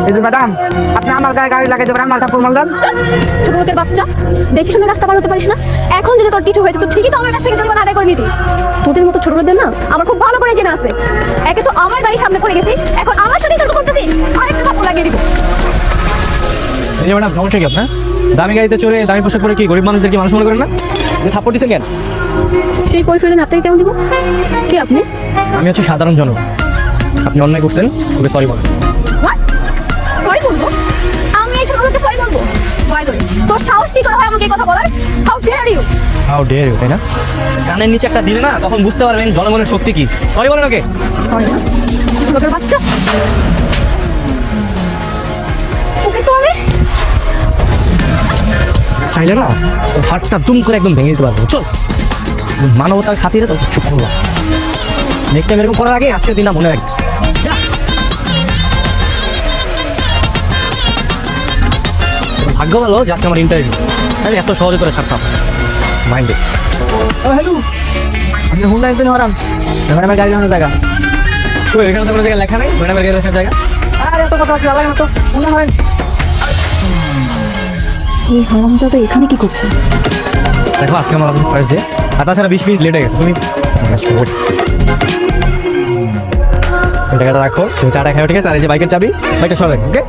এই যে ম্যাডাম, আপনি আমার গায়ে গাড়ি লাগাই দেবেন, আমার কাপড় মারলেন। ছোট লোকের বাচ্চা, দেখি শুনে রাস্তা পার হতে পারিস না? এখন যদি তোর কিছু হয়েছে তো ঠিকই তো আমার কাছ থেকে জরিমানা আদায় করে নিতি। তোদের মতো ছোট লোকদের না আমার খুব ভালো করে জেনে আছে। একে তো আমার গাড়ির সামনে পড়ে গেছিস, এখন আমার সাথেই তর্ক করতেছিস। আরেকটা কাপড় লাগিয়ে দিব। এই যে ম্যাডাম, সমস্যা কি আপনার? দামি গাড়িতে চড়ে দামি পোশাক পরে কি গরিব মানুষদের কি মানুষ মনে করেন না? আপনি থাপ্পড় দিচ্ছেন কেন? সেই কৈফিয়ত আমি আপনাকে কেন দিব? কি আপনি? আমি হচ্ছে সাধারণ জনগণ। আপনি অন্যায় করছেন, ওকে সরি বলেন। সরি বলবো? আমি এই ছোট লোককে সরি বলবো? তোর সাহস কি করে হয় আমাকে এই কথা বলার? How dare you! How dare you, তাই না? কানের নিচে একটা দিলে না, তখন বুঝতে পারবেন জনগণের শক্তি কি। সরি বলেন ওকে। সরি না, ছোট লোকের বাচ্চা। ওকে তো আমি চাইলে না ওর হাতটা দুম করে একদম ভেঙে দিতে পারবো। চল, মানবতার খাতিরে তো কিছু করবো। নেক্সট টাইম এরকম করার আগে আজকের দিনটা মনে রাখবি। ভাগ্য ভালো যে আজকে আমার ইন্টারভিউ, আমি এত সহজে করে ছাড়তাম মাইন্ডে। হ্যালো, আপনি হুন্ডা ইঞ্জিন হরান ম্যাডামের গাড়ি লাগানোর জায়গা। তো এখানে তো কোনো জায়গায় লেখা নেই ম্যাডামের গাড়ি রাখার জায়গা। আর এত কথা কি লাগে না তো, হুন্ডা হরেন। এই হারামজাদা এখানে কি করছে? দেখো আজকে আমার অফিস ফার্স্ট ডে, আর তাছাড়া 20 মিনিট লেট হয়ে গেছে। তুমি টাকাটা রাখো, তুমি চাটা খাও, ঠিক আছে? আর এই যে বাইকের চাবি, বাইকটা সরাই, ওকে?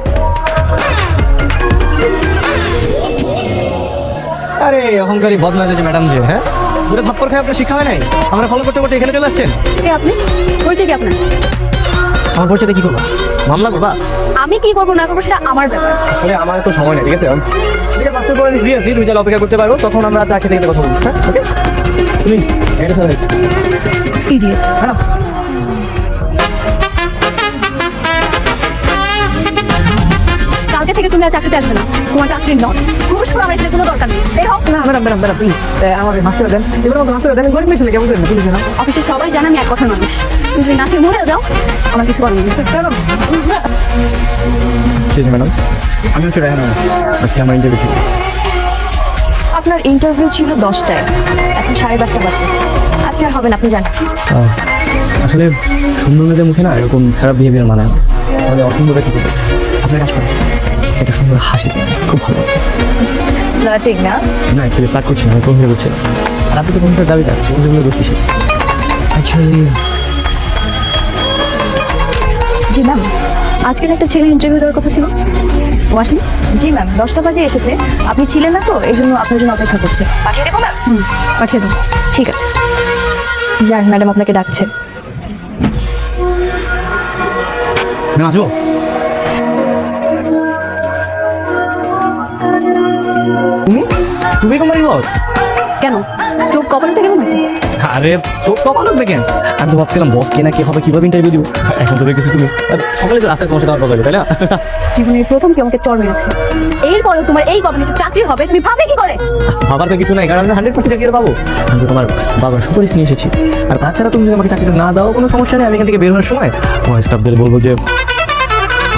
আরে অহংকারী বদমাইশ যে ম্যাডাম যে, হ্যাঁ দুটো থাপ্পড় খাই আপনার শিক্ষা হয় নাই? আমরা ফলো করতে করতে এখানে চলে আসছেন। কে আপনি? পরিচয় কি আপনার? আমার পরিচয়তে কি করবো? মামলা করবা? আমি কি করবো না করবো সেটা আমার ব্যাপার। আসলে আমার তো সময় নেই, ঠিক আছে? ঠিক আছে, মাস্টার পরে ফ্রি আছি, তুমি চাইলে অপেক্ষা করতে পারবো, তখন আমরা চা খেতে খেতে কথা বলবো, হ্যাঁ? ওকে, তুমি এটা সরাই। ইডিয়েট। হ্যাঁ, কালকে থেকে তুমি আর চাকরিতে আসবে না, তোমার চাকরি নয়। ঘুষ করে আমার এখানে কোনো দরকার নেই। বের হও। না ম্যাডাম, ম্যাডাম, ম্যাডাম, প্লিজ আমার মাফ করে দেন। এবার আমাকে মাফ করে দেন, গরিব মেশিনে কেমন করেন প্লিজ না। অফিসে সবাই জানে আমি এক কথার মানুষ। তুমি যদি না খেয়ে মরেও যাও, আমার কিছু করার নেই। ঠিক আছে ম্যাডাম, আমি হচ্ছে রায়হান। আজকে আমার ইন্টারভিউ ছিল। আপনার ইন্টারভিউ ছিল 10টায়, এখন 10:30 বাজছে। আজকে আর হবে না, আপনি জানেন। আসলে সুন্দর মেয়েদের মুখে না এরকম খারাপ বিহেভিয়ার মানায় না। তাহলে অসুন্দরটা কী করবে? আপনার কাজ করেন, একটা সুন্দর হাসি দেন, খুব ভালো। ঠিক না? না অ্যাকচুয়ালি ফ্লাট করছি না, আমি কমফিউজ করছি না। আর আপনি তো কমফিউজ দাবিটা বন্ধুগুলো গোষ্ঠী সে অ্যাকচুয়ালি। জি ম্যাম, আজকের একটা ছেলে ইন্টারভিউ দেওয়ার কথা ছিল। ও আসেনি? জি ম্যাম, 10টা বাজে এসেছে। আপনি ছিলেন না তো, এই জন্য আপনার জন্য অপেক্ষা করছে। পাঠিয়ে দেবো ম্যাম? পাঠিয়ে দেবো। ঠিক আছে, যান, ম্যাডাম আপনাকে ডাকছে। ম্যাম আসবো? তুমি কোম্পানির বস? কেন, চোখ কপালে থেকে গেল নাকি? আরে চোখ কপাল উঠবে কেন? আমি তো ভাবছিলাম বস কে না কে হবে, কীভাবে ইন্টারভিউ দিব। এখন তো দেখেছি তুমি সকালে তো রাস্তায় তোমার সাথে কথা বলে, তাই না? জীবনের প্রথম কেউ আমাকে চড় মেরেছে। এরপরেও তোমার এই কোম্পানিতে চাকরি হবে, তুমি ভাবে কি করে? ভাবার তো কিছু নাই, কারণ আমি 100% চাকরি পাবো। আমি তো তোমার বাবার সুপারিশ নিয়ে এসেছি। আর তাছাড়া তুমি যদি আমাকে চাকরিটা না দাও, কোনো সমস্যা নেই। আমি এখান থেকে বের হওয়ার সময় তোমার স্টাফদের বলবো যে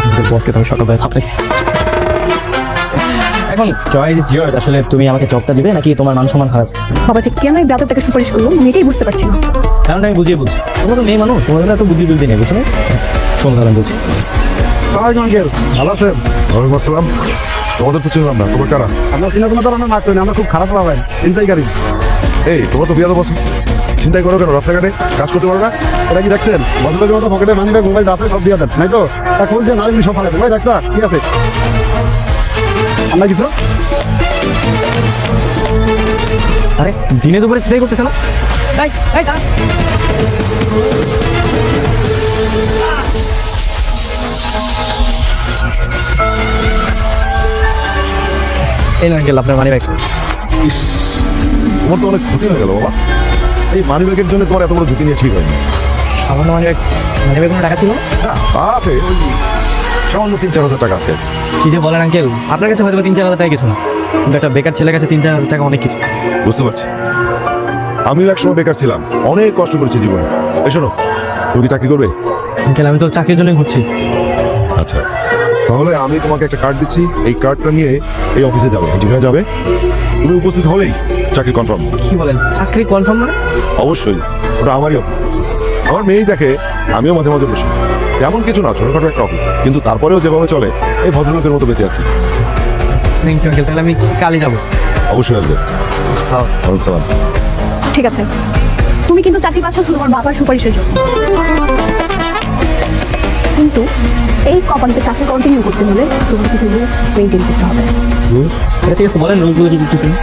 আমাদের বসকে তুমি সকালবেলা থাপড়াইছি। এখন চয়েস ইজ ইয়ার্স। আসলে তুমি আমাকে জবটা দিবে নাকি তোমার মান সম্মান খারাপ? বাবা যে কেন এই ব্যাপারটাকে সুপারিশ করলো আমি এটাই বুঝতে পারছি না। কারণ আমি বুঝিয়ে বলছি, তোমরা তো মেয়ে মানুষ, তোমাদের তো বুদ্ধি বুদ্ধি নেই, বুঝছো না? শোনো আমি বলছি। ভালো আছেন? ওয়ালাইকুম আসসালাম। তোমাদের তো চিনলাম না, তোমার কারা? আমরা চিনা কোনো তো আমরা মাছ আমরা খুব খারাপ পাবেন চিন্তাইকারী। এই তোমরা তো বিয়াদব আছো, চিন্তাই করো কেন? রাস্তাঘাটে কাজ করতে পারো না? এটা কি দেখছেন? ভদ্রলোকের মতো পকেটে মানি ব্যাগ মোবাইল আছে সব দিয়ে দেন, নাই তো? এখন যে নারী সব ফালে মোবাইল একটা ঠিক আছে। আমরা কিছু আরে দিনে দুপুরে চিন্তাই করতেছে না? তাই তাই তাই এই না গেল আপনার মানি ব্যাগ। ইস, তোমার তো অনেক ক্ষতি হয়ে গেল বাবা। এই মানি ব্যাগের জন্য তোমার এত বড় ঝুঁকি নিয়ে ঠিক হয়নি। সামান্য মানি ব্যাগ, মানি ব্যাগ কোনো টাকা ছিল না? না তা আছে, ওই সামান্য 3-4 হাজার টাকা আছে। কি যে বলেন আঙ্কেল, আপনার কাছে হয়তো 3-4 হাজার টাকা কিছু না, কিন্তু একটা বেকার ছেলের কাছে 3-4 হাজার টাকা অনেক কিছু। বুঝতে পারছি, আমিও একসময় বেকার ছিলাম, অনেক কষ্ট করেছি জীবনে। এই শোনো, তুমি কি চাকরি করবে? আঙ্কেল আমি তো চাকরির জন্যই ঘুরছি। আচ্ছা, তাহলে আমি তোমাকে একটা কার্ড দিচ্ছি, এই কার্ডটা নিয়ে এই অফিসে যাবে, যেখানে যাবে তুমি উপস্থিত হলেই চাকরি কনফার্ম। কি বলেন, চাকরি কনফার্ম মানে? অবশ্যই, ওটা আমারই অফিস। আমার মেয়েই দেখে, আমিও মাঝে মাঝে বসি। তেমন কিছু না, ছোটখাটো একটা অফিস, কিন্তু তারপরেও যেভাবে চলে এই ভদ্রলোকের মতো বেঁচে আছি। থ্যাংক ইউ আঙ্কেল, তাহলে আমি কালই যাবো। অবশ্যই আসবে। ওয়ালাইকুম সালাম। ঠিক আছে, তুমি কিন্তু চাকরি পাচ্ছ শুধু আমার বাবার সুপারিশের জন্য, কিন্তু এই কোম্পানিতে চাকরি কন্টিনিউ করতে হলে তোমার কিছু রুল মেনটেন করতে হবে। এটা ঠিক আছে, বলেন রুলগুলো যদি একটু শুনি।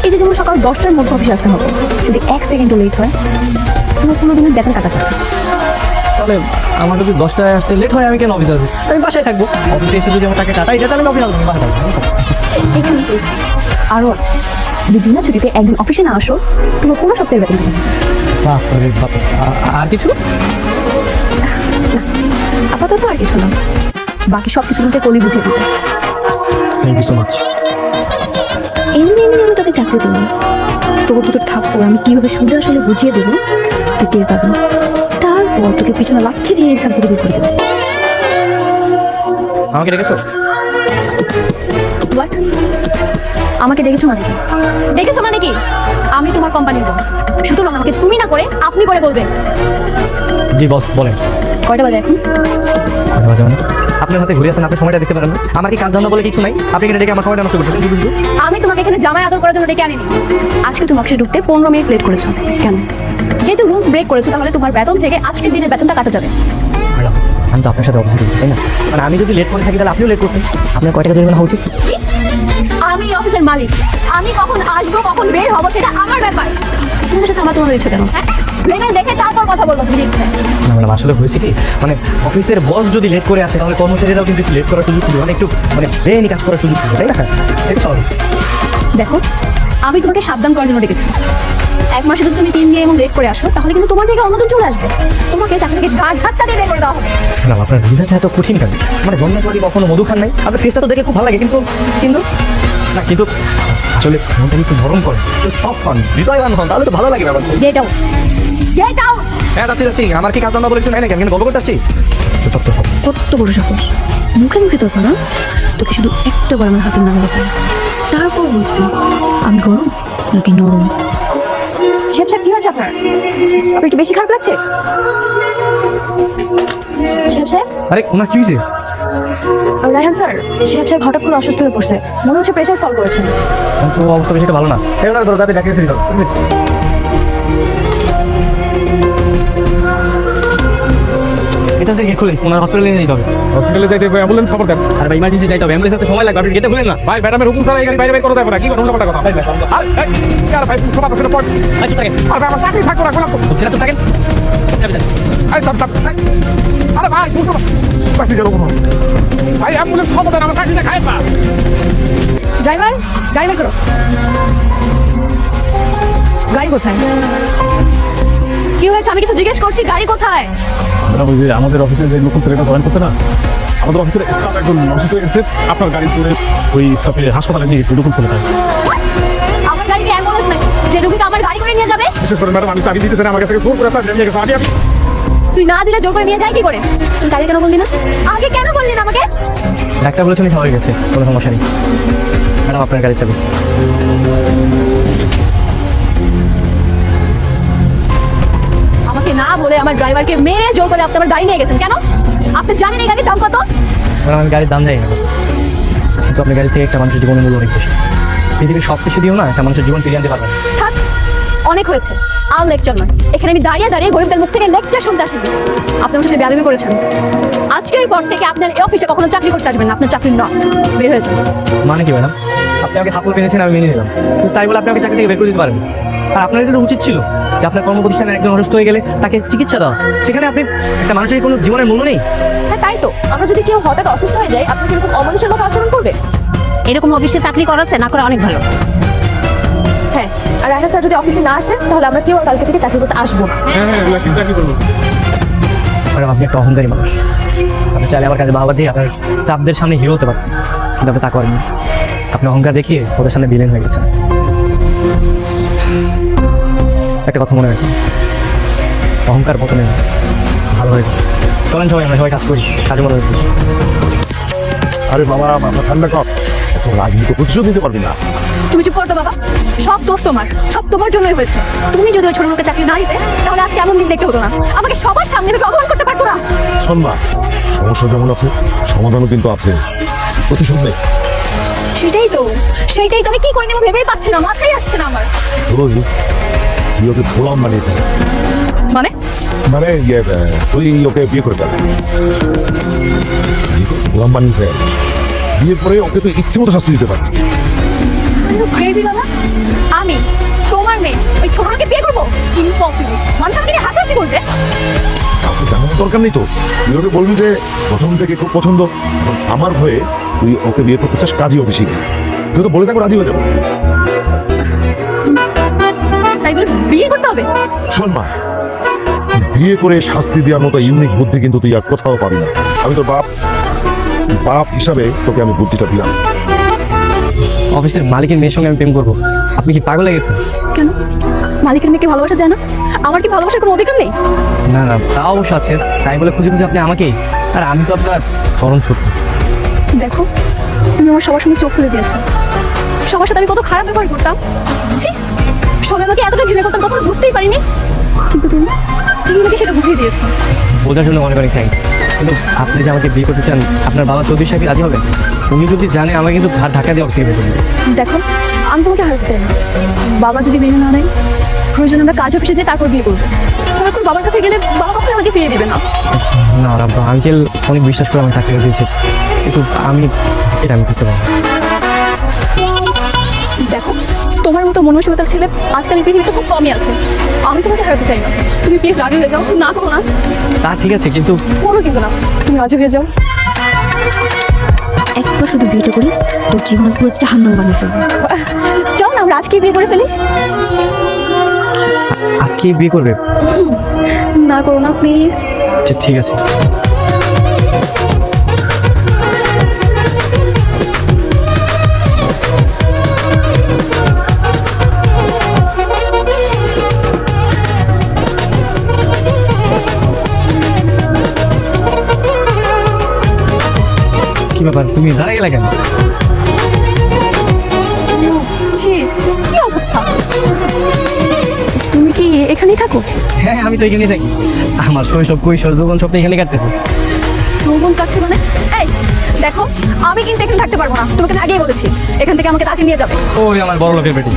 এই যে যেমন সকাল 10টার মধ্যে অফিসে আসতে হবে, যদি 1 সেকেন্ডও লেট হয় তোমার 15 দিনের বেতন কাটা যাবে। তাহলে আমার যদি 10টায় আসতে লেট হয় আমি কেন অফিসে আসবো? আমি বাসায় থাকবো। অফিসে এসে যদি আমার টাকা কাটাই যায় তাহলে আমি অফিসে আসবো, বাসায় থাকবো। এখানে চলছে আরও আছে, যদি বিনা ছুটিতে একদিন অফিসে না আসো তোমার কোনো সপ্তাহের বেতন কাটা যাবে। বাপরে বাপ। আর কিছু? আপাতত আর কিছু না, বাকি সব কিছু তোমাকে কলি বুঝিয়ে দিতে। Thank you so much. এমনি এমনি আমি তোকে চাকরি দেবো, তোকে দুটো থাকবো আমি কীভাবে সোজা আসলে বুঝিয়ে দেবো তুই টের পাবি। তারপর তোকে পিছনে লাথি দিয়ে এখান থেকে বের করে দেবো। আমাকে ডেকেছো? What? আমাকে ডেকেছো মানে কি? ডেকেছো মানে কি? আমি তোমার কোম্পানির বস, সুতরাং আমাকে তুমি না করে আপনি করে বলবেন। জি বস, বলেন। কয়টা বাজে এখন? কয়টা বাজে মানে? আপনার হাতে ঘুরে আছেন, আপনি সময়টা দেখতে পারেন না? আমার কি কাজ ধান্দা বলে কিছু নাই? আপনি এখানে ডেকে আমার সময়টা নষ্ট করতেছেন শুধু শুধু। আমি তোমাকে এখানে জামাই আদর করার জন্য ডেকে আনিনি। আজকে তুমি অফিসে ঢুকতে 15 মিনিট লেট করেছো কেন? যেহেতু রুলস ব্রেক করেছো তাহলে তোমার বেতন থেকে আজকের দিনের বেতনটা কাটা যাবে। ম্যাডাম, আমি তো আপনার সাথে অফিসে ঢুকছি, তাই না? মানে আমি যদি লেট করে থাকি তাহলে আপনিও লেট করছেন। আপনার কয় টাকা জরিমানা হওয়া উচিত? কি? আমি অফিসের মালিক, আমি কখন আসবো কখন বের হবো সেটা আমার ব্যাপার। তোমার সাথে আমার তোমার রয়েছে কেন? হ্যাঁ, লেভেল দেখে তারপর কথা বলবো তুমি ইচ্ছে। না ম্যাডাম, আসলে হয়েছে কি, মানে অফিসের বস যদি লেট করে আসে তাহলে কর্মচারীরাও কিন্তু একটু লেট করার সুযোগ পাবে, মানে একটু মানে বেআইনি কাজ করার সুযোগ পাবে, তাই না? এটা স্বাভাবিক। দেখো, আমি তোমাকে সাবধান করার জন্য ডেকেছি। 1 মাসে যদি তুমি 3 দিন এবং লেট করে আসো তাহলে কিন্তু তোমার জায়গায় অন্যজন চলে আসবে, তোমাকে চাকরি থেকে ঘাট ধাক্কা দিয়ে বের করে দেওয়া হবে। ম্যাডাম, আপনার হৃদয়টা এত কঠিন কেন? মানে জন্মের পরই কখনো মধু খান নাই? আপনার ফেসটা তো দেখে খুব ভালো লাগে, কিন্তু কিন্তু না, কিন্তু আসলে মনটা একটু নরম করে, একটু সফট হন, হৃদয়বান হন, তাহলে তো ভালো লাগে ব্যাপার। Get out, get out. হ্যাঁ, যাচ্ছি। আমার কি কাজ ধান্দা বলেছেন নাই নাকি? আমি গল্প করতে আসছি। কত বড় সাহস, মুখে মুখে তর্ক না, তোকে শুধু একটা বার আমার হাতের নামে দেখায়, তারপর বুঝবি আমি গরম নাকি নরম। শেফ সাহেব, কি হয়েছে আপনার? আপনার কি বেশি খারাপ লাগছে? শেফ সাহেব, আরে ওনার কি হয়েছে? রায়হান স্যার, শেফ সাহেব হঠাৎ করে অসুস্থ হয়ে পড়ছে, মনে হচ্ছে প্রেশার ফল করেছেন। তো অবস্থা বেশি একটা ভালো না। এই ওনার ধরো তাতে ডাকিয়েছি। এটা থেকে খুলেন, ওনার হসপিটালে নিয়ে যেতে হবে। হসপিটালে যাইতে হবে, অ্যাম্বুলেন্স খবর দেন। আর ভাই ইমার্জেন্সি যাইতে হবে, অ্যাম্বুলেন্স আছে, সময় লাগবে, আপনি গেটে খুলেন না। ভাই ম্যাডামের হুকুম ছাড়া এই গাড়ি বাইরে বের করে দেবে না, কি করুন উল্টা কথা। ভাই আর এই, আর ভাই শোনা তো পড়। আই চুপ থাকেন, আর ভাই আমার চাকরি থাকবো না, গোলাপ তো। সেটা চুপ থাকেন। এই দাম দাম। আরে ভাই বুঝো না, চাকরি গেল কোনো। ভাই অ্যাম্বুলেন্স খবর দেন, আমার চাকরিটা খাই না। ড্রাইভার, গাড়ি বের করো। গাড়ি কোথায়? কি হয়েছে? আমি কিছু জিজ্ঞেস করছি, গাড়ি কোথায়? ওই যে আমাদের অফিসে যে নতুন ছেলেটা জয়েন করছে না, আমাদের অফিসের স্টাফ একজন অসুস্থ হয়ে গেছে, আপনার গাড়ি করে ওই স্টাফে হাসপাতালে নিয়ে গেছে নতুন ছেলেটা। আমার গাড়িতে অ্যাম্বুলেন্স নেই যে রুগীকে আমার গাড়ি করে নিয়ে যাবে। বিশেষ করে ম্যাডাম আমি চাবি দিতেছেন আমার কাছ থেকে জোর করে স্যার নিয়ে গেছে। আগে তুই না দিলে জোর করে নিয়ে যায় কি করে? তুই তাকে কেন বললি না? আগে কেন বললি না আমাকে? ডাক্তার বলেছেন হয়ে গেছে, কোনো সমস্যা নেই। ম্যাডাম আপনার গাড়ি চাবি। আমাকে না বলে আমার ড্রাইভারকে মেরে জোর করে আপনি আমার গাড়ি নিয়ে গেছেন কেন? আপনি জানেন এই গাড়ির দাম কত? ম্যাডাম আমি গাড়ির দাম জানি না, কিন্তু আপনার গাড়ি থেকে একটা মানুষের জীবনের মূল্য অনেক বেশি। পৃথিবীর সব কিছু দিয়েও না একটা মানুষের জীবন ফিরিয়ে আনতে পারবেন। থাক, অনেক হয়েছে, আর লেকচার নয়। এখানে আমি দাঁড়িয়ে দাঁড়িয়ে গরিবদের মুখ থেকে লেকচার শুনতে আসিনি। আপনি আমার সাথে বেয়াদবি করেছেন। আজকের পর থেকে আপনার এই অফিসে কখনো চাকরি করতে আসবেন না, আপনার চাকরি নট। বের হয়ে যান। মানে কি ম্যাডাম? আপনি আমাকে থাপ্পড় মেরেছেন, আমি মেনে নিলাম, কিন্তু তাই বলে আপনি আমাকে চাকরি থেকে বের করে দিতে পারেন? আর আপনার এটা উচিত ছিল যে আপনার কর্মপ্রতিষ্ঠানের একজন অসুস্থ হয়ে গেলে তাকে চিকিৎসা দেওয়া। সেখানে আপনি একটা মানুষের কোনো জীবনের মূল্য নেই। হ্যাঁ তাই তো, আমরা যদি কেউ হঠাৎ অসুস্থ হয়ে যায় আপনি কিরকম অমানুষের মতো আচরণ করবে? এরকম অফিসে চাকরি করাচ্ছে না করে অনেক ভালো। হ্যাঁ, আর রায়হান স্যার যদি অফিসে না আসেন তাহলে আমরা কেউ আর কালকে থেকে চাকরি করতে আসবো না। হ্যাঁ কি করবো? ম্যাডাম আপনি একটা অহংকারী মানুষ। আপনি চাইলে আমার কাছে বাবা দিয়ে আপনার স্টাফদের সামনে হিরো হতে পারেন, কিন্তু আপনি তা করেন। আপনি অহংকার দেখিয়ে ওদের সামনে বিলেন হয়ে গেছেন। একটা কথা মনে রাখবেন, অহংকার পতনে ভালো হয়ে যাবে। চলেন সবাই, আমরা সবাই কাজ করি, কাজে মনে রাখবো। আরে বাবা, মাথা ঠান্ডা কর, এত রাজনীতি প্রতিশোধ নিতে পারবি না। তুমি চুপ করতো বাবা, সব দোষ তোমার, সব তোমার জন্যই হয়েছে। তুমি যদি ওই ছোট লোকের চাকরি না দিতে তাহলে আজকে এমন দিন দেখতে হতো না, আমাকে সবার সামনে ভেবে অপমান করতে পারতো না। শোন মা, সমস্যা যেমন আছে সমাধানও কিন্তু আছে, প্রতিশোধ নেই। সেইটাই তো আমি কি করে নেবো ভেবেই পাচ্ছি না, মাথায় আসছে না আমার। তুই ওকে গোলাম বানিয়ে ফেল। মানে মানে তুই ওকে বিয়ে করে ফেল। গোলাম বানিয়ে ফেল, বিয়ের পরে ওকে তুই ইচ্ছে মতো শাস্তি দিতে পারবি। ক্রেজি বাবা, আমি তোমার মেয়ে ওই ছোট লোককে বিয়ে করবো? ইম্পসিবল। মানুষ আমাকে নিয়ে হাসাহাসি করবে। কাউকে জানানোর দরকার নেই তো, তুই ওকে বলবি যে প্রথম থেকে খুব পছন্দ, এখন আমার হয়ে তুই ওকে বিয়ে করতে চাস কাজী অফিসে, তুই তো বলে থাকো রাজি হয়ে যাবো। তাই বলে বিয়ে করতে হবে? শোন মা, বিয়ে করে শাস্তি দেওয়ার মতো ইউনিক বুদ্ধি কিন্তু তুই আর কোথাও পাবি না। আমি তোর বাপ হিসাবে তোকে আমি বুদ্ধিটা দিলাম। অফিসের মালিকের মেয়ের সঙ্গে আমি প্রেম করবো? আপনি কি পাগল লেগেছে? কেন? মালিকের মেয়েকে ভালোবাসা যায় না? আমার কি ভালোবাসার কোনো অধিকার নেই? না না, তা অবশ্য আছে, তাই বলে খুঁজে খুঁজে আপনি আমাকেই, আর আমি তো আপনার চরম শত্রু। দেখো, তুমি আমার সবার সঙ্গে চোখ খুলে দিয়েছো। সবার সাথে আমি কত খারাপ ব্যবহার করতাম, ছি, সবাই আমাকে এতটা ঘৃণা করতাম কখনো বুঝতেই পারিনি। কিন্তু তুমি আমাকে সেটা বুঝিয়ে দিয়েছো। বোঝার জন্য অনেক অনেক থ্যাঙ্কস। কিন্তু আপনি যে আমাকে বিয়ে করতে চান, আপনার বাবা চৌধুরী সাহেব রাজি হবে? উনি যদি জানে আমাকে কিন্তু ধাক্কা দিয়ে অফিস থেকে বের করে দিবে। দেখো, আমি তোমাকে হারাতে চাই না। বাবা যদি মেনে না নেয়, প্রয়োজন আমরা কাজ অফিসে যাই, তারপর বিয়ে করবো। তারপর বাবার কাছে গেলে বাবা কখনো আমাকে ফিরিয়ে দিবে না। না আঙ্কেল অনেক বিশ্বাস করে আমার চাকরিটা দিয়েছে, কিন্তু আমি করতে পারবো। দেখো, তোমার মতো মনমানসিকতার ছেলে আজকাল এই পৃথিবীতে খুব কমই আছে। আমি তোমাকে হারাতে চাই না। তুমি প্লিজ রাজি হয়ে যাও। না করো না। তা ঠিক আছে, কিন্তু কোনো কিন্তু না, তুমি রাজি হয়ে যাও। একবার শুধু বিয়েটা করি, তোর জীবন পুরো জাহান্নাম বানিয়ে ফেলবো। চল না আমরা আজকে বিয়ে করে ফেলি। আজকে বিয়ে করবে? না করো না প্লিজ। আচ্ছা ঠিক আছে। কি ব্যাপার, তুমি দাঁড়িয়ে গেলে কেন? ছি, কি অবস্থা! তুমি কি এখানেই থাকো? হ্যাঁ, আমি তো এখানেই থাকি। আমার শৈশব কৈশোর যৌবন সব তো এখানে কাটতেছে। যৌবন কাটছে মানে? এই দেখো, আমি কিন্তু এখানে থাকতে পারবো না। তোমাকে আমি আগেই বলেছি, এখান থেকে আমাকে তাকে নিয়ে যাবে। ওই আমার বড় লোকের বেটি,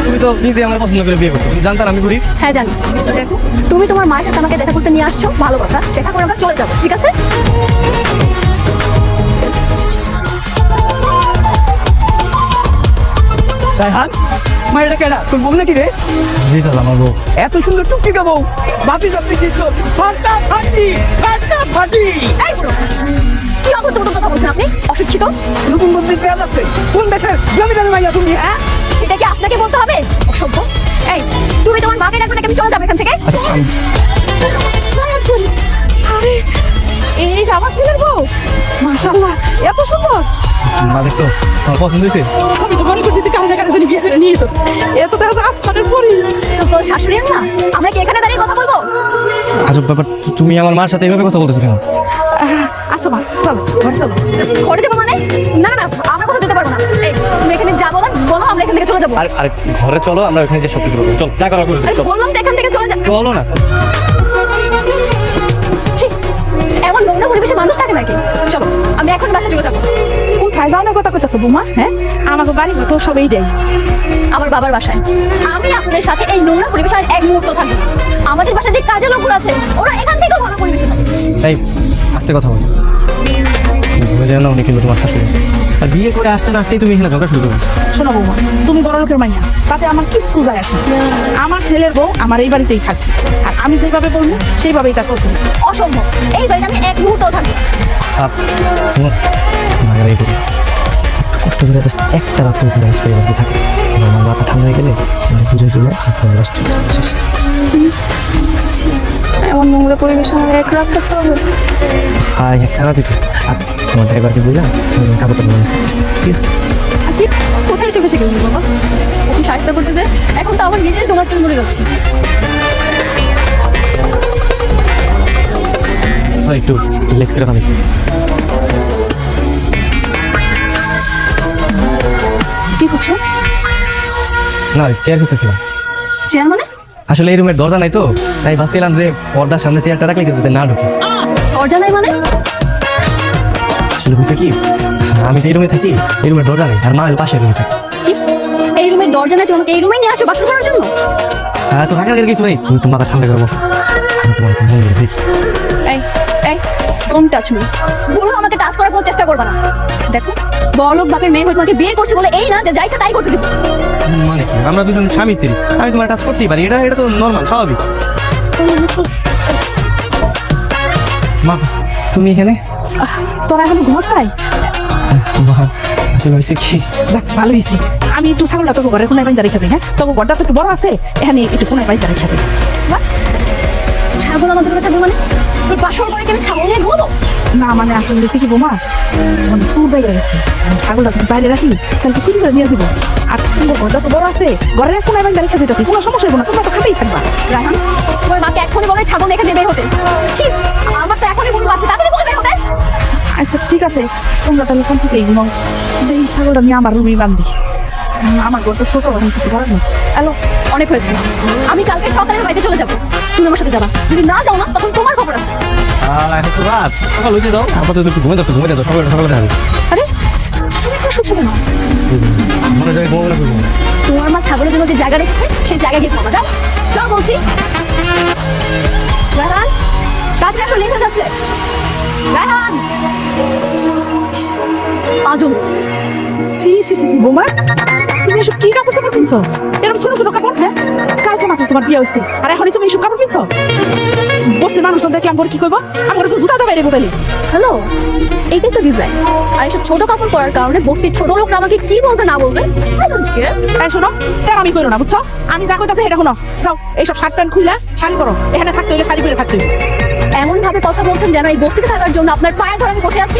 তুমি তো নিজে আমার পছন্দ করে বিয়ে করছো। তুমি জানতাম আমি করি? হ্যাঁ জানি। দেখো, তুমি তোমার মায়ের সাথে আমাকে দেখা করতে নিয়ে আসছো, ভালো কথা। দেখা করে আমরা চলে যাবো, ঠিক আছে? রায়হান, মায়েরা কেনা তোর বউ নাকি রে? জি স্যার, আমার বউ। এত সুন্দর টুকটিকা বউ, বাপি বাপি দিচ্ছ, ফাটি। এই বুড়ো, কি অবর্তমানে কথা বলছেন আপনি? অশিক্ষিত। নতুন বন্ধু পেয়ে যাচ্ছে। কোন দেশের জমিদারের মাইয়া তুমি? হ্যাঁ, সেটা কি আপনাকে বলতে হবে? অসভ্য। এই, তুমি তোমার মাকে ডাকবে নাকি আমি চলে যাবো এখান থেকে? আচ্ছা আরে, এই আমার ছেলের বউ, মাশাআল্লাহ, এত সুন্দর। না দেখছো, তোমার পছন্দ হয়েছে? আমি তো মনে করছি তুই কারণে কারণে বিয়ে করে নিয়ে এসো। এত দেখা যায় আসমানের পরি। তো শাশুড়ি না, আমরা কি এখানে দাঁড়িয়ে কথা বলবো? আজব ব্যাপার, তুমি আমার মার সাথে এইভাবে কথা বলতেছো কেন? আসো বাস, চলো ঘরে চলো। ঘরে যাবো মানে? না না, আমরা কোথাও যেতে পারবো না। এই, তুমি এখানে যা বলো আমরা এখান থেকে চলে যাবো। আরে ঘরে চলো, আমরা ওখানে যে সব কিছু করবো। চল, যা করা করবো। আরে বললাম তো এখান থেকে চলে যা। চলো না। ছি, এমন নোংরা পরিবেশে মানুষ থাকে নাকি? চলো, আমি এখন বাসা চলে যাবো। কোথায় যাওয়ার কথা কইতাছো বৌমা? হ্যাঁ, আমাকে বাড়ি তো সবাই দেয়। আমার বাবার বাসায়। আমি আপনাদের সাথে এই নোংরা পরিবেশে আর এক মুহূর্ত থাকবো। আমাদের বাসায় যে কাজের লোকগুলো আছে, ওরা এখান থেকেও ভালো পরিবেশে থাকে। তাই আস্তে কথা বলো, ভুলে যাও না উনি কিন্তু তোমার শাশুড়ি। আর বিয়ে করে আসতে না আসতেই তুমি এখানে ঝগড়া শুরু করো। শোনো বৌমা, তুমি বড় লোকের মাইয়া, তাতে আমার কিচ্ছু যায় আসে না। আমার ছেলের বউ আমার এই বাড়িতেই থাকবে, আর আমি যেভাবে বলবো সেইভাবেই কাজ করতে হবে। অসম্ভব, এই বাড়িতে আমি এক মুহূর্তও থাকবো না। শোনো, এই করি কষ্ট করে জাস্ট একটা রাত্র করে সেই বাড়িতে থাকে। আমার মাথা ঠান্ডা হয়ে গেলে মানে বুঝে চলে হাত পা আসছে। এমন নোংরা পরিবেশে আমার এক রাত থাকতে হবে? হ্যাঁ, একটা রাত একটু। আর তোমার ড্রাইভারকে বুঝলাম, কাপড়টা নিয়ে আসতেছি, ঠিক আছে? আপনি কোথায় এসে বসে গেলেন বাবা? আপনি সাহায্য করতে যে এখন তো আমার নিজেই তোমার টেন মরে যাচ্ছি। একটু লেট করে ফেলেছি। কি করছো? না চেয়ার খুঁজতেছিলাম। চেয়ার মানে? আসলে এই রুমের দরজা নাই তো, তাই ভাবছিলাম যে পর্দার সামনে চেয়ারটা রাখলে কিছু না ঢুকে। দরজা নাই মানে? আসলে বুঝছে কি, আমি তো এই রুমে থাকি, এই রুমের দরজা নেই, আর মা পাশের রুমে থাকে। কি এই রুমের দরজা নাই? তুমি আমাকে এই রুমে নিয়ে আসছো বাসন করার জন্য? হ্যাঁ, তো রাখার কিছু নেই, তুমি তো মাথা ঠান্ডা করে বসো। আমি তোমার মনে করি এই এই ডোন্ট টাচ মি। বলো আমাকে টাচ করার কোনো চেষ্টা করবে না। দেখো বড়লোক বাপের মেয়ে হয়ে তোমাকে বিয়ে করছে বলে এই না যে যা ইচ্ছা তাই করতে দিব। মানে কি, আমরা দুজন স্বামী স্ত্রী, আমি তোমার টাচ করতেই পারি, এটা তো নর্মাল স্বাভাবিক। মা তুমি এখানে? তোরা এখন ঘুমাস তাই? মা, আসলে হয়েছে কি, যাক ভালো হয়েছে। আমি একটু ছাগলটা তোকে ঘরে কোনায় বাড়িতে রেখে যাই। হ্যাঁ, তবে ঘরটা তো একটু বড় আছে, এখানে একটু কোনায় বাড়িতে রেখে যাই। ছাগল আমাদের কথা মানে তোর বাসর করে কি আমি ছাগল নিয়ে ঘুমাবো? না মানে আসলে দেখছি কি বোমা, মানে চুর বেড়ে গেছে। ছাগলটা যদি বাইরে রাখি তাহলে তো চুরি করে নিয়ে যাবো। আর তোমার ঘরটা তো বড় আছে, ঘরের এক কোনায় বাড়িতে রেখে যেতেছি, কোনো সমস্যা হবে না, তোমরা তো খাটেই থাকবা। রায়হান তোমার মাকে এখনই বলে ছাগল দেখে দিয়ে বের হতে। ছি, আমার তো এখনই বলবো আছে তাড়াতাড়ি বলে বের হতে। আচ্ছা ঠিক আছে, তোমরা তাহলে শান্তিতেই ঘুমাও। এই ছাগলটা আমি আমার রুমেই বান্ধি। আমার ঘরটা ছোট, আমি কিছু করার না। হ্যালো, অনেক হয়েছে। আমি কালকে সকালে বাড়িতে চলে যাবো, তুমি আমার সাথে যাবা। যদি না যাও না তখন তোমার খবর আছে। এখন তো রাত, সকাল হইতে দাও, আপাতত একটু ঘুমে দাও, সকালে সকালে দেখা যাবে। আরে তুমি একটু শুচ্ছ কেন? মনে যায় ঘুমাবো না করবো। তোমার মা ছাগলের জন্য যে জায়গা রেখেছে সেই জায়গায় গিয়ে থামা। যাও যাও বলছি। রায়হান তাড়াতাড়ি আসো, লেখা যাচ্ছে। রায়হান আজব। সি সি সি সি বোমা, তুমি এসব কি কাপড় চাপড় কিনছো? এরকম ছোট ছোট কাপড়? হ্যাঁ, কালকে মাত্র তোমার বিয়ে হয়েছে আর এখনই তুমি এসব কাপড় কিনছো? বসতে মানুষ দেখলাম পরে কি করবো? আমার তো জুতা দেবে রে বোতালি। হ্যালো, এইটাই তো ডিজাইন। আর এইসব ছোট কাপড় পরার কারণে বস্তির ছোট লোকরা আমাকে কি বলবে না বলবে তাই শোনো, তার আমি করো না, বুঝছো? আমি যা কইতাছি সেটা শোনো। যাও এইসব শার্ট প্যান্ট খুলে শাড়ি পরো, এখানে থাকতে হইলে শাড়ি পরে থাকতে হইবে। এমন ভাবে কথা বলছেন যেন এই বস্তিতে থাকার জন্য আপনার পায়ে ধরে আমি বসে আছি।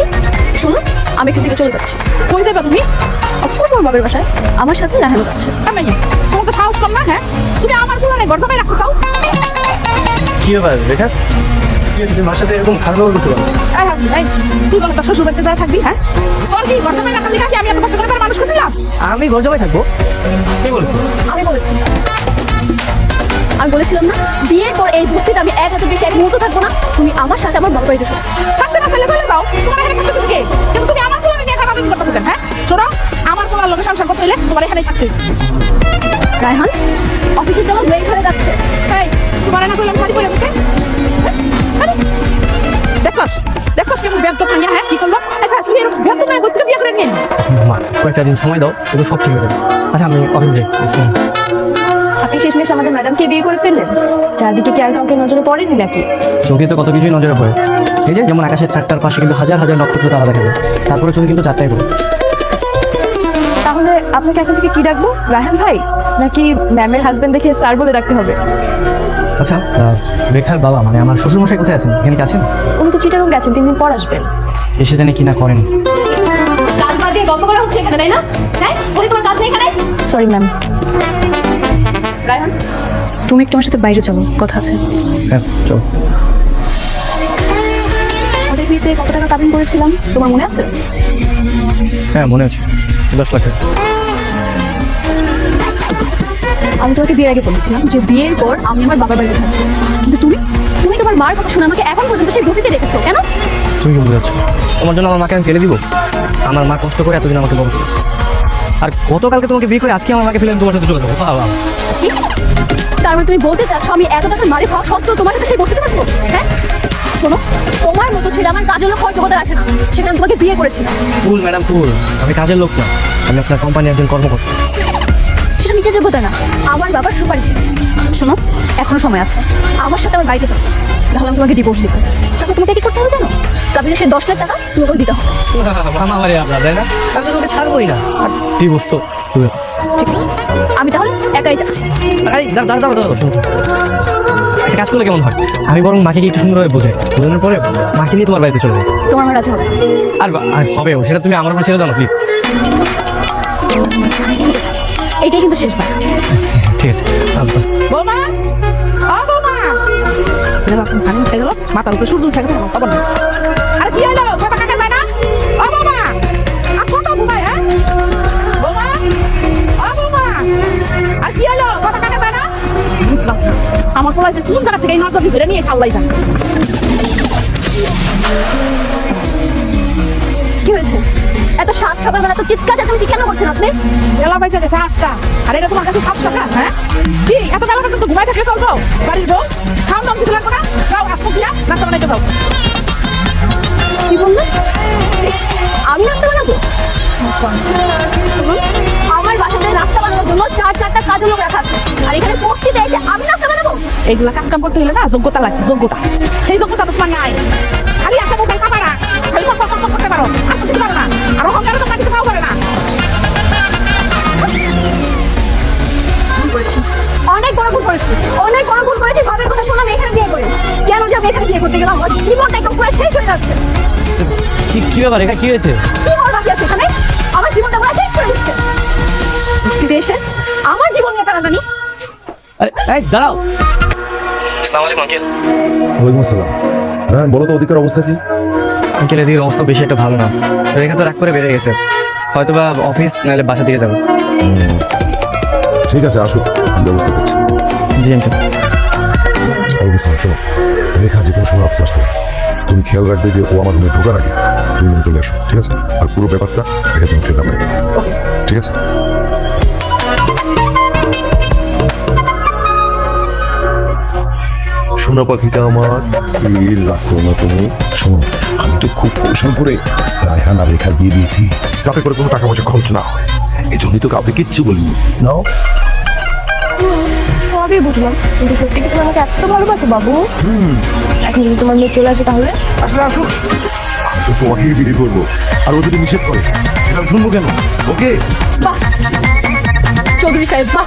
শুনুন, আমি এখান থেকে চলে যাচ্ছি। কই যাবে তুমি? অফকোর্স আমার বাবার বাসায়, আমার সাথে রাহানো যাচ্ছে। আমি তোমার তো সাহস কম না? হ্যাঁ, তুমি আমার পুরানে ঘর জামাই রাখতে চাও? কি ব্যাপার রেখা, তুমি মার সাথে এরকম খারাপ করতে পারো? এই, তুই বলো তোর শ্বশুর বাড়িতে যায় থাকবি? হ্যাঁ, তোর কি ঘর জামাই রাখার লিগা কি আমি এত কষ্ট করে তার মানুষ করছিলাম? আমি ঘর জামাই থাকবো? কে বলেছে? আমি বলেছি, আমি বলেছিলাম না বিয়ের পর এই বস্তিতে আমি এক হাতে বেশি এক মুহূর্ত থাকবো না। তুমি আমার সাথে আমার বাবার বাড়িতে থাকতে না চাইলে চলে যাও, তোমার এখানে থাকতে কিছু কে? কিন্তু তুমি আমার পুরানে নিয়ে খারাপ করতেছো কেন? হ্যাঁ, শোনো, আমার পোলার লোকের সংসার করতে হইলে তোমার এখানেই থাকতে হইবে। রায়হান অফিসে যাওয়া লেট হয়ে যাচ্ছে। এই, তোমার না করলাম শাড়ি পরে দিতে? দেখছস দেখছস কেমন ব্যাগ তো নিয়ে? হ্যাঁ, কি করলো? আচ্ছা তুমি এরকম ব্যাগ তো না করতে বিয়ে করে নিয়ে মা, কয়েকটা দিন সময় দাও, এগুলো সব ঠিক হয়ে যাবে। আচ্ছা আমি অফিসে যাই। আপনি শেষমেশ আমাদের ম্যাডামকে বিয়ে করে ফেললেন। চারদিকে কি আর কাউকে নজরে পড়েনি নাকি? চোখে তো কত কিছুই নজরে পড়ে, এই যে যেমন আকাশের চারটার পাশে কিন্তু হাজার হাজার নক্ষত্র তারা দেখা যায়, তারপরে চোখে কিন্তু চারটাই পড়ে। তাহলে আপনাকে এখন থেকে কি ডাকবো? রায়হান ভাই নাকি ম্যামের হাজবেন্ড দেখে স্যার বলে ডাকতে হবে? আচ্ছা, রেখার বাবা মানে আমার শ্বশুরমশাই কোথায় আছেন? এখানে কি আছেন? উনি তো চিটাগং গেছেন, 3 দিন পর আসবেন। এসে জানি কি না করেন। কাজ বাদ দিয়ে গল্প করা হচ্ছে এখানে, তাই না? হ্যাঁ, উনি তোমার কাজ নেই এখানে। Sorry ma'am. রায়হান তুমি একটু আমার সাথে বাইরে চলো, কথা আছে। হ্যাঁ চল। আমাদের বিয়েতে কত টাকা কাবিন করেছিলাম তোমার মনে আছে? হ্যাঁ মনে আছে, 10 লাখ। আমি তোমাকে বিয়ের আগে বলেছিলাম যে বিয়ের পর আমি আমার বাবার বাড়িতে থাকবো, কিন্তু তুমি তুমি তোমার মার কথা শুনে আমাকে এখন পর্যন্ত সেই বসিতে রেখেছো কেন? তুমি কি বোঝাচ্ছ? তোমার জন্য আমার মাকে আমি ফেলে দিব? আমার মা কষ্ট করে এতদিন আমাকে বড় করেছে, আর গতকালকে তোমাকে বিয়ে করে আজকে আমার মাকে ফেলে আমি তোমার সাথে চলে যাবো? কি? তার মানে তুমি বলতে চাচ্ছ আমি এত টাকার মালিক হওয়া সত্ত্বেও তোমার সাথে সেই বসিতে থাকবো? হ্যাঁ শোনো, তোমার মতো ছেলে আমার কাজের লোক হওয়ার যোগ্যতা রাখে না, সেখানে তোমাকে বিয়ে করেছিলাম। ভুল ম্যাডাম, ভুল। আমি কাজের লোক না, আমি আপনার কোম্পানির একজন কর্মকর্তা। সেটা নিজের যোগ্যতা না, আমার বাবার সুপারিশ। শোনো, এখনো সময় আছে, আমার সাথে আমার বাড়িতে যাও, তাহলে আমি তোমাকে ডিভোর্স দিব। তারপর তোমাকে কি করতে হবে জানো? কাবিনের সেই 10 লাখ টাকা তোমাকে দিতে হবে। মামা বাড়ি আপনার, তাই না? আমি তো তোকে ছাড়বোই না। আর ডিভোর্স তো তুই। ঠিক আছে, আমি তাহলে একাই যাচ্ছি। এই দাঁড়া, শুনুন, একটা কাজ করলে কেমন হয়? আমি বরং মাকে একটু সুন্দরভাবে বোঝানোর পরে মাকে নিয়ে তোমার বাড়িতে চলে যাই। তোমার আমার রাজি হবে? আর হবে, সেটা তুমি আমার উপর ছেড়ে দাও না প্লিজ। ঠিক আছে, এইটাই কিন্তু শেষবার। ঠিক আছে। বৌমা, ও বৌমা, পানি উঠে গেল, মাথার উপরে সূর্য উঠে গেছে, খবর নেই। আরে কি হলো? কথা কাটা যায় না? ও বৌমা, আর কত ঘুমায়? হ্যাঁ বৌমা, ও বৌমা, যে কোন জায়গা থেকে এই নজর ধরে নিয়ে সাল্লাই যান। কি হয়েছে? এত সকালবেলা তো চিৎকার চেঁচামেচি কেন করছেন আপনি? বেলা বাজে গেছে 8টা, আর এটা তোমার কাছে 7 টাকা? হ্যাঁ কি এত বেলা পর্যন্ত ঘুমাই থাকলে চলবো? বাড়ির বউ খাওয়া দাম কিছু লাগবে না? যাও আপু দিয়া নাস্তা বানাইতে দাও। কি বললেন? আমি নাস্তা বানাবো? শুনুন, আমার বাসাতে নাস্তা বানানোর জন্য 4-4টা কাজের লোক রাখা আছে, আর এখানে বস্তিতে এসে আমি নাস্তা বানাবো? এইগুলা কাজ কাম করতে হলে না যোগ্যতা লাগে, যোগ্যতা। সেই যোগ্যতা তো তোমার নাই। খালি আসে মুখে পারা, খালি কষ্ট করতে পারো, আর তো কিছু পারো না। আর অহংকারে তো মাটিতে খাওয়া করে না। অনেক বড় ভুল করেছি, অনেক বড় ভুল করেছি। ভাবের কথা শুনলাম এখানে বিয়ে করে। কেন যে আমি এখানে বিয়ে করতে গেলাম? আমার জীবনটা একদম পুরো শেষ হয়ে যাচ্ছে। কি ব্যাপার রেখা, কি হয়েছে? কি হওয়ার বাকি আছে এখানে? আমার জীবনটা পুরো শেষ করে দিচ্ছে। ফিরে এসে আমার জীবন নিয়ে টানাটানি। আরে এই দাঁড়াও। আসসালামু আলাইকুম আঙ্কেল। ওয়ালাইকুম আসসালাম। হ্যাঁ বলো তো ওদিকের অবস্থা কি? আঙ্কেল এদিকে অবস্থা বেশি একটা ভালো না। রেখা তো রাগ করে বেড়ে গেছে, হয়তো বা অফিস নাহলে বাসা থেকে যাবে। ঠিক আছে আসো, আমি ব্যবস্থা করছি। জি আঙ্কেল। ওয়ালাইকুম আসসালাম। শোনো, রেখা যে কোনো সময় অফিস আসবে, তুমি খেয়াল রাখবে যে ও আমার রুমে ঢোকার আগে তুমি রুমে চলে আসো, ঠিক আছে? আর পুরো ব্যাপারটা রেখা তুমি ট্রেন নাম্বার, ঠিক আছে? সোনা পাখিটা আমার রাখো না তুমি। শোনো, আমি তো খুব কৌশল করে রায়হান আর রেখা দিয়ে দিয়েছি, যাতে করে কোনো টাকা পয়সা খরচ না হয়। এই জন্যই তো কাউকে কিচ্ছু বলিনি। নাও। সবই বুঝলাম, কিন্তু সত্যি কি তুমি আমাকে এত ভালোবাসো বাবু? এখন যদি তোমার মেয়ে চলে আসে তাহলে? আসলে আসো, আমি তো তোমাকেই বিয়ে করবো, আর ও যদি নিষেধ করে এটা আমি শুনবো কেন? ওকে বাহ চৌধুরী সাহেব, বাহ!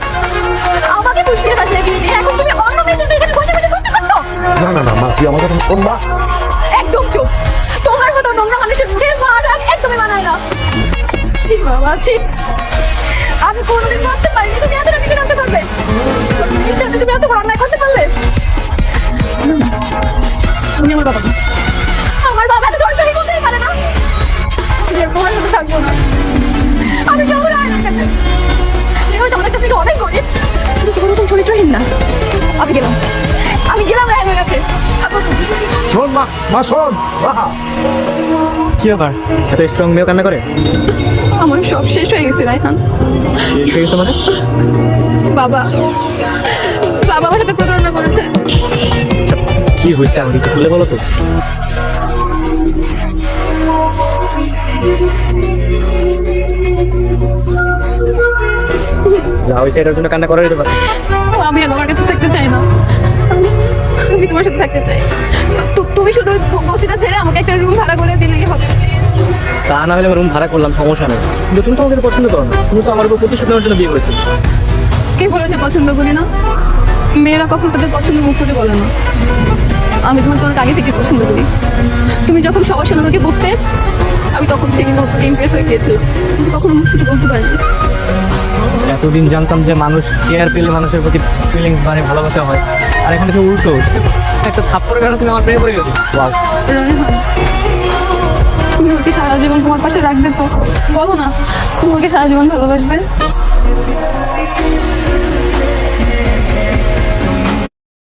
আমাকে পুষিয়ে বাসলে বিয়ে দিয়ে এখন তুমি অন্য মেয়ের সাথে এখানে বসে বসে করতে পারছো? না না না মা, তুই আমার কথা শোন না। একদম চুপ! তোমার মতো নোংরা মানুষের মুখে মা ডাক একদমই মানায় না। ছি বাবা, ছি! আমি কোনোদিন ভাবতে পারিনি তুমি এতটা নিচে নামতে পারবে। তোমার সাথে তুমি এত বড় অন্যায় করতে পারলে। তুমি আমার বাবা। আমার বাবা এত জোর করে বলতেই পারে না। তুমি আর তোমার সাথে থাকবো না। আমি যাবো রায়হানের কাছে। সে হয়তো আমাদের কাছ থেকে অনেক গরিব, কিন্তু তোমার মতন চরিত্রহীন না। আমি গেলাম রায়হানের কাছে। শোন মা, মা শোন। কি ব্যাপার, এত স্ট্রং মেয়েও কান্না করে? আমার সব শেষ হয়ে গেছে রায়হান। শেষ হয়ে গেছে মানে? বাবা আমার সাথে প্রতারণা করেছে। কি হয়েছে আমাকে একটু খুলে বলো তো। যা হয়েছে এটার জন্য কান্না করারই তো কথা। আমি আর তোমার কাছে থাকতে চাই না। আমি তোমার সাথে থাকতে চাই। তুমি শুধু বসিটা ছেড়ে আমাকে একটা রুম ভাড়া করে দিলেই হবে। তা না হলে রুম ভাড়া করলাম, সমস্যা নেই, কিন্তু তুমি তো আমাকে পছন্দ করো না। তুমি তো আমার উপর প্রতিশোধ নেওয়ার জন্য বিয়ে করেছো। কে বলেছে পছন্দ করি না? মেয়েরা কখন তাদের পছন্দ মুখ করে বলে না। আমি তোমাকে অনেক আগে থেকে পছন্দ করি। তুমি যখন সবার সামনে আমাকে বলতে, আমি তখন থেকে ইমপ্রেস হয়ে গিয়েছিলাম, কিন্তু কখনো মুখ ফুটে বলতে পারিনি। এতদিন জানতাম যে মানুষ কেয়ার পেলে মানুষের প্রতি ফিলিংস বাড়ে, ভালোবাসা হয়, আর এখন থেকে উল্টো। একটা থাপ্পড়ের কারণে তুমি আমার প্রেমে পড়ে গেছো। ওয়াও! রায়হান, তুমি ওকে সারা জীবন তোমার পাশে রাখবে তো? বলো না, তুমি ওকে সারা জীবন ভালোবাসবে।